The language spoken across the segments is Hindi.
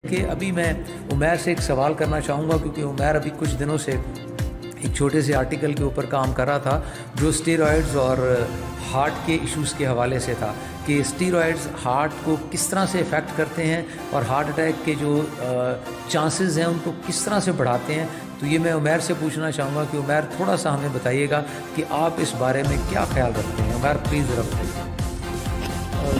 कि अभी मैं उमैर से एक सवाल करना चाहूँगा, क्योंकि उमैर अभी कुछ दिनों से एक छोटे से आर्टिकल के ऊपर काम कर रहा था जो स्टेरॉयड्स और हार्ट के इश्यूज़ के हवाले से था कि स्टेरॉयड्स हार्ट को किस तरह से इफ़ेक्ट करते हैं और हार्ट अटैक के जो चांसेस हैं उनको किस तरह से बढ़ाते हैं। तो ये मैं उमैर से पूछना चाहूँगा कि उमैर थोड़ा सा हमें बताइएगा कि आप इस बारे में क्या ख्याल रखते हैं। उमैर प्लीज़ ज़रा बताइए।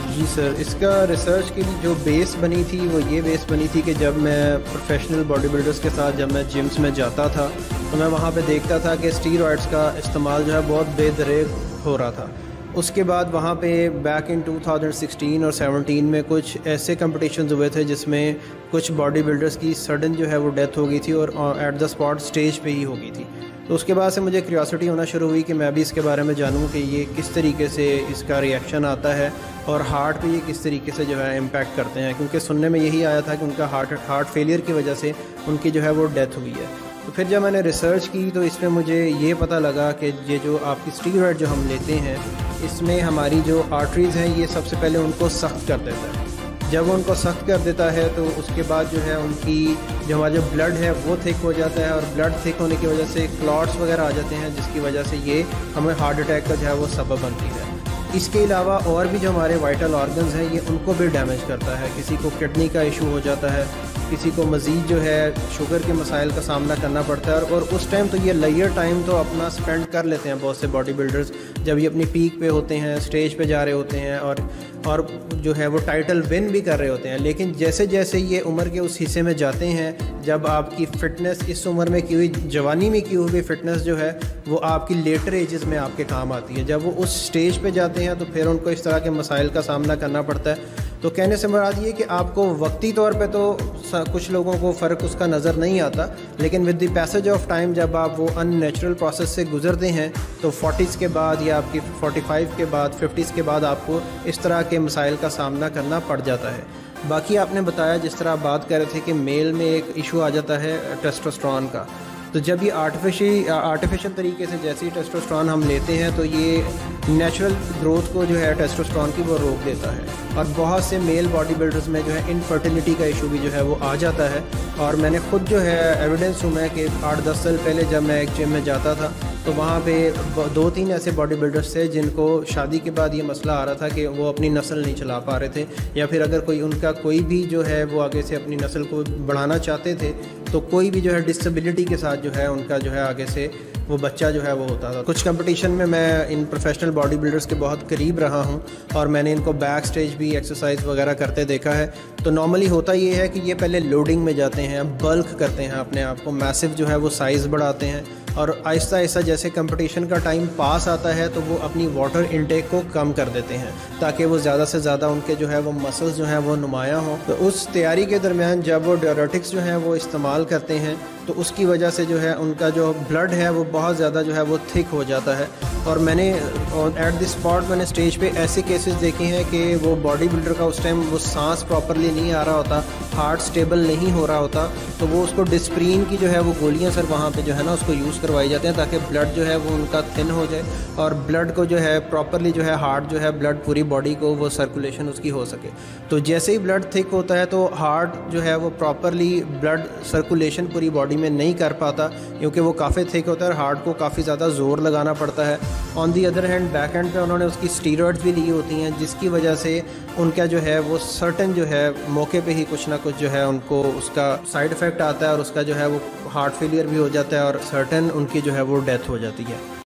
जी सर, इसका रिसर्च की जो बेस बनी थी वो ये बेस बनी थी कि जब मैं प्रोफेशनल बॉडी बिल्डर्स के साथ जब मैं जिम्स में जाता था तो मैं वहाँ पे देखता था कि स्टीरॉयड्स का इस्तेमाल जो है बहुत बेदरेग हो रहा था। उसके बाद वहाँ पे बैक इन 2016 और 17 में कुछ ऐसे कंपटीशंस हुए थे जिसमें कुछ बॉडी बिल्डर्स की सडन जो है वो डेथ हो गई थी और एट द स्पॉट स्टेज पे ही हो गई थी। तो उसके बाद से मुझे क्यूरियोसिटी होना शुरू हुई कि मैं भी इसके बारे में जानूँ कि ये किस तरीके से इसका रिएक्शन आता है और हार्ट पे ये किस तरीके से जो है इम्पैक्ट करते हैं, क्योंकि सुनने में यही आया था कि उनका हार्ट फेलियर की वजह से उनकी जो है वो डेथ हुई है। तो फिर जब मैंने रिसर्च की तो इसमें मुझे ये पता लगा कि ये जो आपकी स्टीरॉयड जो हम लेते हैं इसमें हमारी जो आर्टरीज़ हैं ये सबसे पहले उनको सख्त कर देता है। जब उनको सख्त कर देता है तो उसके बाद जो है उनकी जो हमारा जो ब्लड है वो थिक हो जाता है और ब्लड थिक होने की वजह से क्लॉट्स वगैरह आ जाते हैं, जिसकी वजह से ये हमें हार्ट अटैक का जो है वो सबब बनती है। इसके अलावा और भी जो हमारे वाइटल ऑर्गन्स हैं ये उनको भी डैमेज करता है। किसी को किडनी का इशू हो जाता है, किसी को मज़ीद जो है शुगर के मसाइल का सामना करना पड़ता है और उस टाइम तो ये लेयर टाइम तो अपना स्पेंड कर लेते हैं बहुत से बॉडी बिल्डर्स जब ये अपनी पीक पे होते हैं, स्टेज पे जा रहे होते हैं और जो है वो टाइटल विन भी कर रहे होते हैं। लेकिन जैसे जैसे ये उम्र के उस हिस्से में जाते हैं जब आपकी फ़िटनेस इस उम्र में की हुई, जवानी में की हुई फ़िटनेस जो है वो आपकी लेटर एजेस में आपके काम आती है। जब वो उस स्टेज पे जाते हैं तो फिर उनको इस तरह के मसाइल का सामना करना पड़ता है। तो कहने से मुराद ये कि आपको वक्ती तौर पे तो कुछ लोगों को फ़र्क उसका नज़र नहीं आता, लेकिन with the passage of time जब आप वो अननेचुरल प्रोसेस से गुजरते हैं तो 40s के बाद या आपकी 45 के बाद 50s के बाद आपको इस तरह के मसाइल का सामना करना पड़ जाता है। बाकी आपने बताया जिस तरह आप बात कर रहे थे कि मेल में एक इशू आ जाता है टेस्टोस्टेरोन का, तो जब ये आर्टिफिशियल तरीके से जैसे ही टेस्टोस्टेरोन हम लेते हैं तो ये नेचुरल ग्रोथ को जो है टेस्टोस्टेरोन की वो रोक देता है और बहुत से मेल बॉडी बिल्डर्स में जो है इनफर्टिलिटी का इशू भी जो है वो आ जाता है। और मैंने खुद जो है एविडेंस सुना है कि 8-10 साल पहले जब मैं एक जिम में जाता था तो वहाँ पे 2-3 ऐसे बॉडी बिल्डर्स थे जिनको शादी के बाद ये मसला आ रहा था कि वो अपनी नस्ल नहीं चला पा रहे थे, या फिर अगर उनका कोई भी जो है वो आगे से अपनी नस्ल को बढ़ाना चाहते थे तो कोई भी जो है डिसेबिलिटी के साथ जो है उनका जो है आगे से वो बच्चा जो है वो होता था। कुछ कंपटीशन में मैं इन प्रोफेशनल बॉडी बिल्डर्स के बहुत करीब रहा हूँ और मैंने इनको बैक स्टेज भी एक्सरसाइज वगैरह करते देखा है। तो नॉर्मली होता ये है कि ये पहले लोडिंग में जाते हैं, बल्क करते हैं अपने आप को, मैसिव जो है वो साइज़ बढ़ाते हैं और आहिस्ता आहिस्ता जैसे कंपटीशन का टाइम पास आता है तो वो अपनी वाटर इनटेक को कम कर देते हैं ताकि वो ज़्यादा से ज़्यादा उनके जो है वो मसल्स जो हैं वो नुमायाँ हों। तो उस तैयारी के दरमियान जब वो डायरेटिक्स जो हैं वो इस्तेमाल करते हैं तो उसकी वजह से जो है उनका जो ब्लड है वो बहुत ज़्यादा जो है वो थिक हो जाता है। और मैंने एट द स्पॉट मैंने स्टेज पे ऐसे केसेस देखे हैं कि वो बॉडी बिल्डर का उस टाइम वो सांस प्रॉपरली नहीं आ रहा होता, हार्ट स्टेबल नहीं हो रहा होता, तो वो उसको डिस्प्रीन की जो है वो गोलियां सर वहाँ पे जो है ना उसको यूज़ करवाई जाते हैं ताकि ब्लड जो है वो उनका थिन हो जाए और ब्लड को जो है प्रॉपरली जो है हार्ट जो है ब्लड पूरी बॉडी को वो सर्कुलेशन उसकी हो सके। तो जैसे ही ब्लड थिक होता है तो हार्ट जो है वो प्रॉपरली ब्लड सर्कुलेशन पूरी बॉडी में नहीं कर पाता क्योंकि वो काफ़ी थिक होता है, हार्ट को काफ़ी ज़्यादा ज़ोर लगाना पड़ता है। On the other hand back and पे उन्होंने उसकी स्टीरॉयड्स भी ली होती हैं जिसकी वजह से उनका जो है वो सर्टन जो है मौके पे ही कुछ ना कुछ जो है उनको उसका साइड इफ़ेक्ट आता है और उसका जो है वो हार्ट फेलियर भी हो जाता है और सर्टन उनकी जो है वो डेथ हो जाती है।